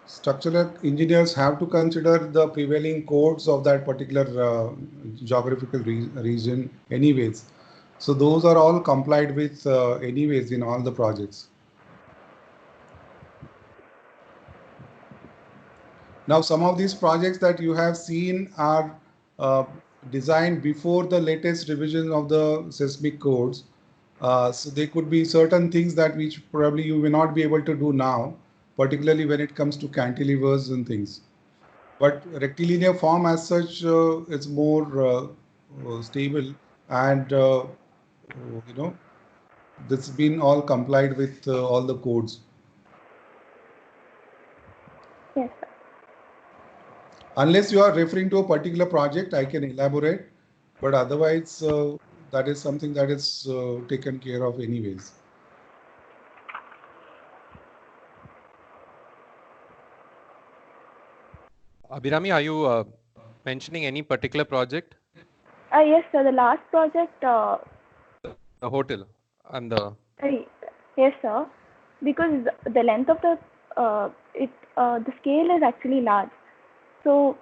Structural engineers have to consider the prevailing codes of that particular geographical region anyways. So those are all complied with anyways in all the projects. Now, some of these projects that you have seen are designed before the latest revision of the seismic codes. So there could be certain things that which probably you may not be able to do now, particularly when it comes to cantilevers and things. But rectilinear form as such is more stable, and this has been all complied with all the codes. Yes, sir. Unless you are referring to a particular project, I can elaborate, but otherwise that is something that is taken care of anyways. Abhirami, are you mentioning any particular project? Yes, sir. The last project. The hotel and the. Yes, sir. Because the length of the scale is actually large. So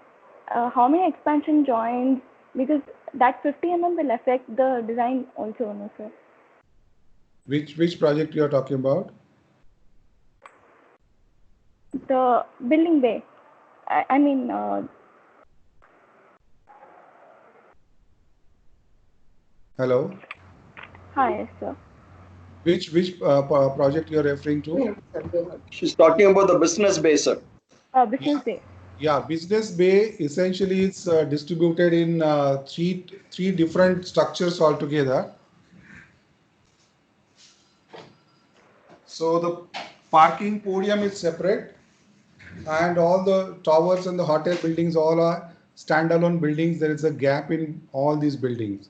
how many expansion joints? Because that 50 mm will affect the design also, no, sir. Which project you are talking about? The building bay. I mean. Hello. Hi, yes, sir. Which project you are referring to? She's talking about the business bay, sir. Business bay. Yeah, business bay essentially is distributed in three different structures altogether. So the parking podium is separate, and all the towers and the hotel buildings all are standalone buildings. There is a gap in all these buildings.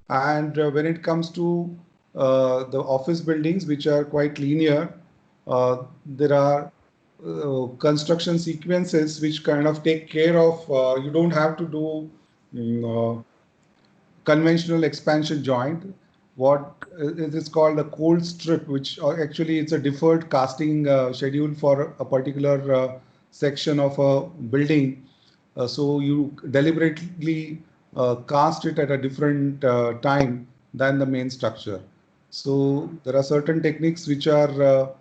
And when it comes to the office buildings, which are quite linear, there are construction sequences which kind of take care of, you don't have to do conventional expansion joint. What it is called a cold strip, which actually it's a deferred casting schedule for a particular section of a building. So you deliberately cast it at a different time than the main structure. So there are certain techniques which are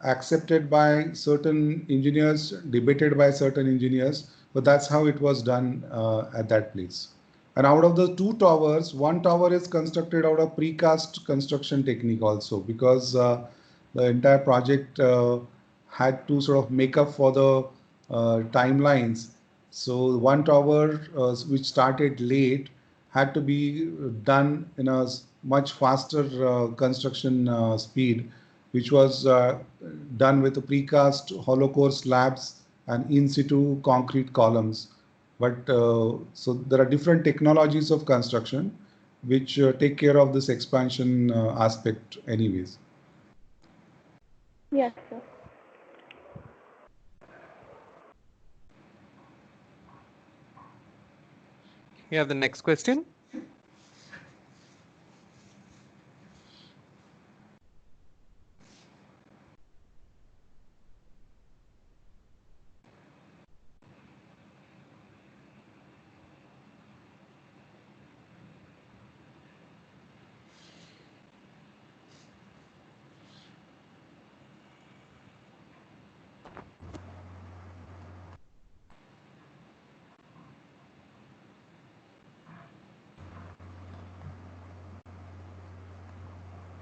accepted by certain engineers, debated by certain engineers, but that's how it was done at that place. And out of the two towers, one tower is constructed out of precast construction technique also, because the entire project had to sort of make up for the timelines. So one tower which started late had to be done in a much faster construction speed, which was done with the precast hollow core slabs and in situ concrete columns. But so there are different technologies of construction which take care of this expansion aspect anyways. Yes, sir. We have the next question.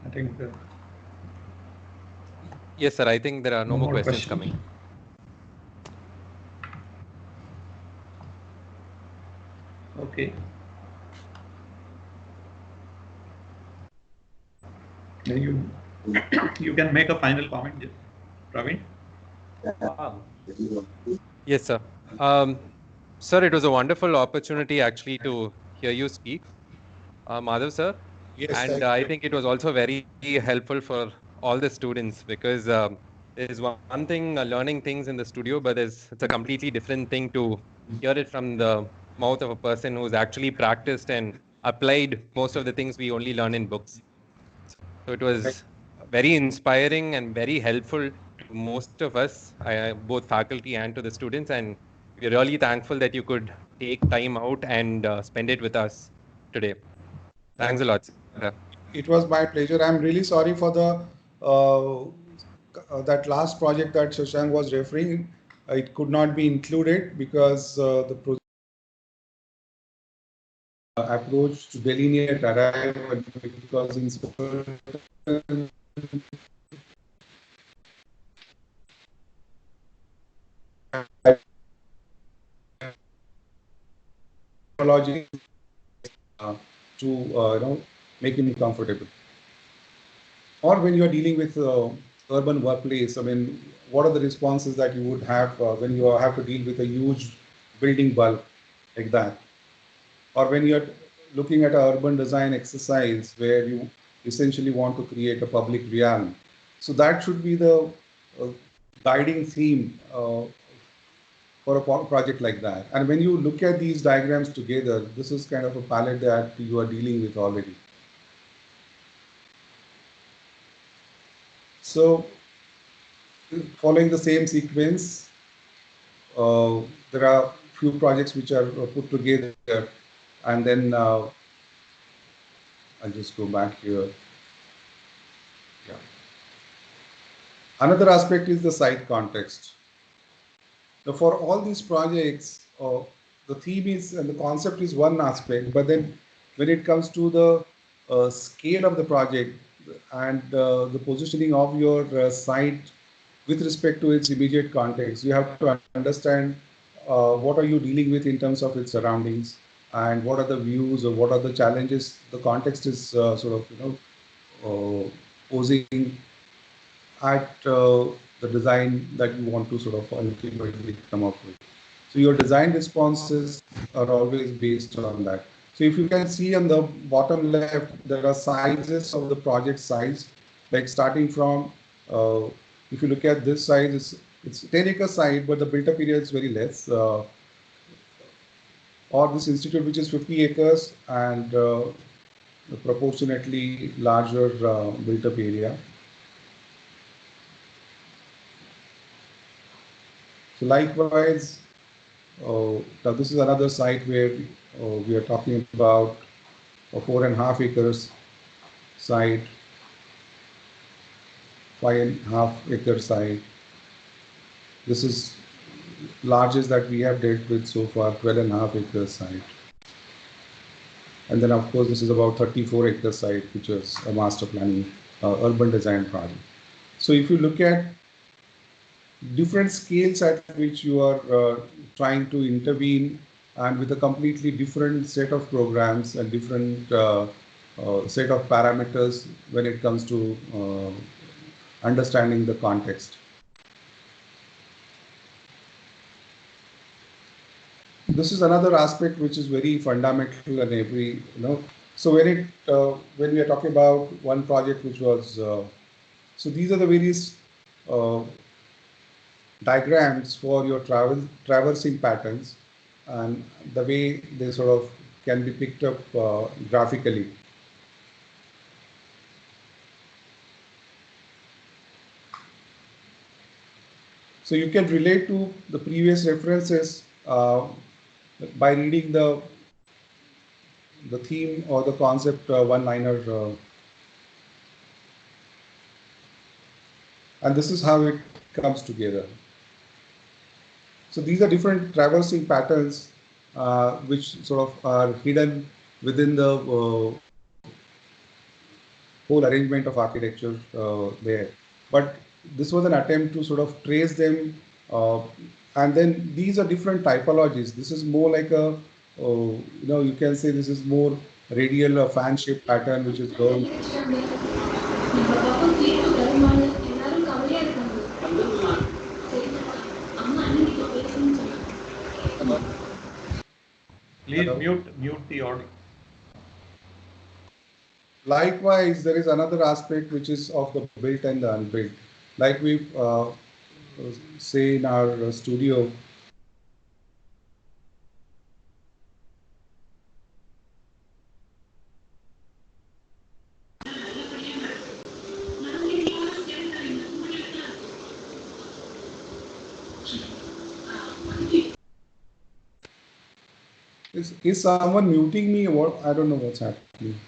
I think. Yes, sir. I think there are no more questions coming. Okay. Then you can make a final comment, Praveen. Yes, sir. Sir, it was a wonderful opportunity actually to hear you speak, Madhav sir. Yes, and I think it was also very helpful for all the students, because there's one thing learning things in the studio, but it's a completely different thing to hear it from the mouth of a person who's actually practiced and applied most of the things we only learn in books. So it was very inspiring and very helpful to most of us, both faculty and to the students. And we're really thankful that you could take time out and spend it with us today. Thanks a lot, sir. It was my pleasure. I'm really sorry for the that last project that Shashank was referring. It could not be included because the approach to delineate arrival, because in certain technology to make him comfortable. Or when you are dealing with urban workplace, I mean, what are the responses that you would have when you have to deal with a huge building bulk like that? Or when you're looking at an urban design exercise where you essentially want to create a public realm. So that should be the guiding theme for a project like that. And when you look at these diagrams together, this is kind of a palette that you are dealing with already. So following the same sequence, there are few projects which are put together, and then I'll just go back here. Yeah. Another aspect is the site context. Now, for all these projects, the theme is and the concept is one aspect, but then when it comes to the scale of the project and the positioning of your site with respect to its immediate context, you have to understand what are you dealing with in terms of its surroundings, and what are the views or what are the challenges the context is sort of posing at the design that you want to sort of ultimately come up with. So your design responses are always based on that. So if you can see on the bottom left, there are sizes of the project size, like starting from, if you look at this size, it's 10-acre site, but the built-up area is very less. Or this institute, which is 50 acres and proportionately larger built-up area. So likewise, now this is another site where we are talking about a 4.5 acres site, 5.5 acre site. This is largest that we have dealt with so far, 12.5 acre site. And then, of course, this is about 34-acre site, which is a master planning urban design project. So if you look at different scales at which you are trying to intervene, and with a completely different set of programs and different set of parameters when it comes to understanding the context. This is another aspect which is very fundamental and every, so when we are talking about one project which was, so these are the various diagrams for your traversing patterns and the way they sort of can be picked up graphically. So you can relate to the previous references by reading the theme or the concept one-liner, and this is how it comes together. So these are different traversing patterns which sort of are hidden within the whole arrangement of architecture there. But this was an attempt to sort of trace them, and then these are different typologies. This is more like a, you can say this is more radial fan-shaped pattern, which is going. Please mute the audio. Likewise, there is another aspect which is of the built and the unbuilt. Like we say in our studio, is someone muting me or what? I don't know what's happening.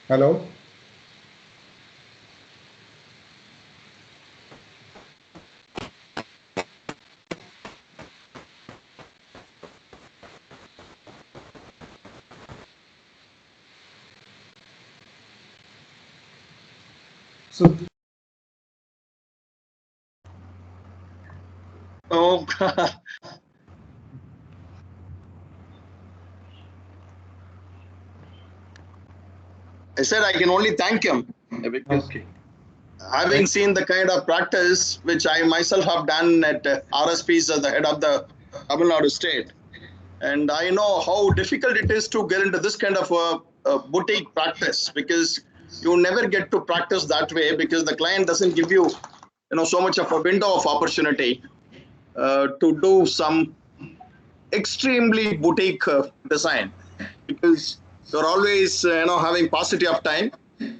Hello? So, Oh, I said I can only thank him because having seen the kind of practice which I myself have done at RSPs as the head of the Tamil Nadu state, and I know how difficult it is to get into this kind of a boutique practice, because you never get to practice that way because the client doesn't give you, so much of a window of opportunity to do some extremely boutique design, because you're always having paucity of time.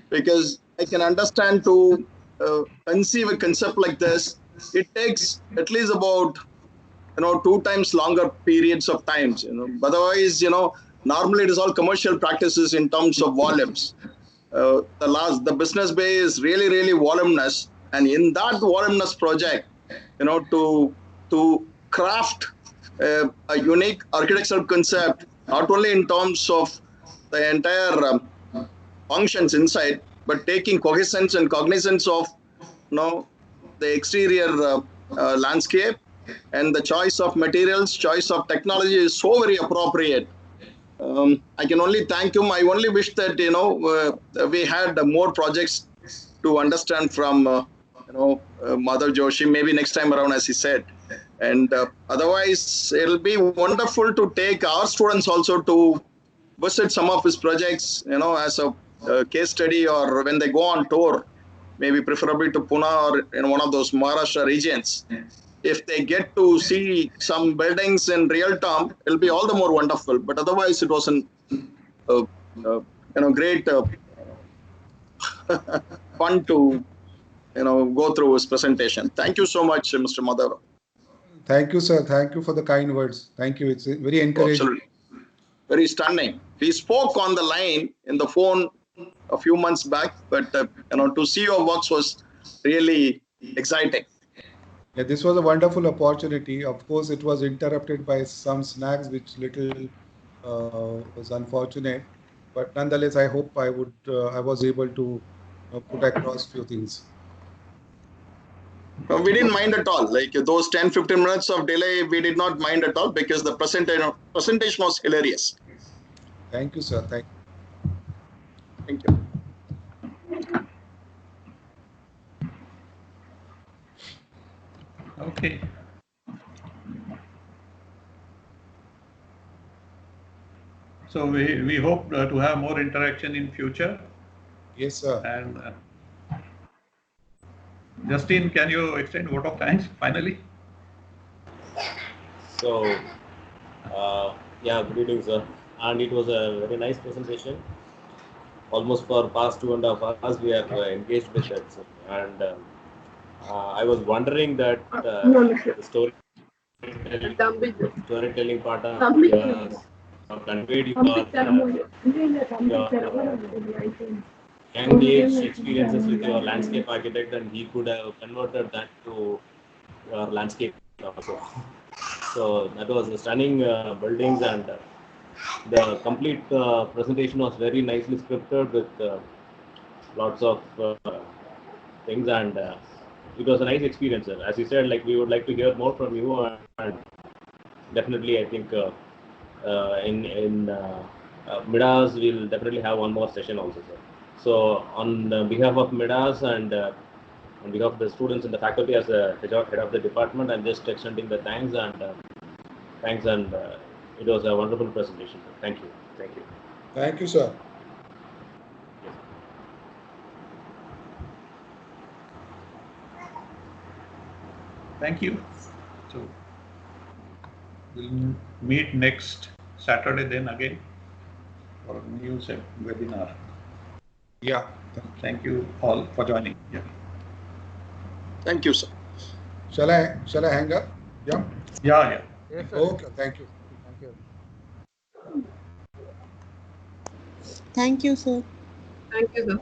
Because I can understand to conceive a concept like this, it takes at least about 2 times longer periods of times. Otherwise, normally it is all commercial practices in terms of volumes. The business bay is really, really voluminous, and in that voluminous project, to craft a unique architectural concept, not only in terms of the entire functions inside, but taking cognizance and cognizance of the exterior landscape, and the choice of materials, choice of technology is so very appropriate. I can only thank him. I only wish that we had more projects to understand from Madhav Joshi, maybe next time around, as he said. And otherwise, it'll be wonderful to take our students also to visit some of his projects, as a case study, or when they go on tour, maybe preferably to Pune or in one of those Maharashtra regions. If they get to see some buildings in real time, it'll be all the more wonderful. But otherwise, it wasn't great fun to go through his presentation. Thank you so much, Mr. Madhav. Thank you, sir. Thank you for the kind words. Thank you. It's very encouraging. Absolutely. Very stunning. We spoke on the line in the phone a few months back, but to see your works was really exciting. Yeah, this was a wonderful opportunity. Of course, it was interrupted by some snags, which little was unfortunate. But nonetheless, I hope I was able to put across few things. We didn't mind at all. Like those 10-15 minutes of delay, we did not mind at all because the presentation was hilarious. Thank you, sir. Thank you. Okay. So we hope to have more interaction in future. Yes, sir. And Justin, can you extend vote of thanks finally? So, yeah, good evening, sir. And it was a very nice presentation. Almost for past 2.5 hours, we are engaged with that, sir. And I was wondering that the storytelling part of conveyed your young age experiences with your landscape architect, and he could have converted that to your landscape also. So that was stunning buildings, and the complete presentation was very nicely scripted with lots of things, and it was a nice experience, sir. As you said, like we would like to hear more from you, and definitely I think in Midas we'll definitely have one more session also, sir. So on behalf of Midas and on behalf of the students and the faculty as a head of the department, I'm just extending the thanks, and it was a wonderful presentation. Thank you. Thank you. Thank you, sir. Thank you. So we'll meet next Saturday then again for a new webinar. Yeah. Thank you all for joining. Yeah. Thank you, sir. Shall I hang up? Yeah. Yeah. Yes, sir. Okay. Thank you. Thank you. Thank you, sir. Thank you, sir.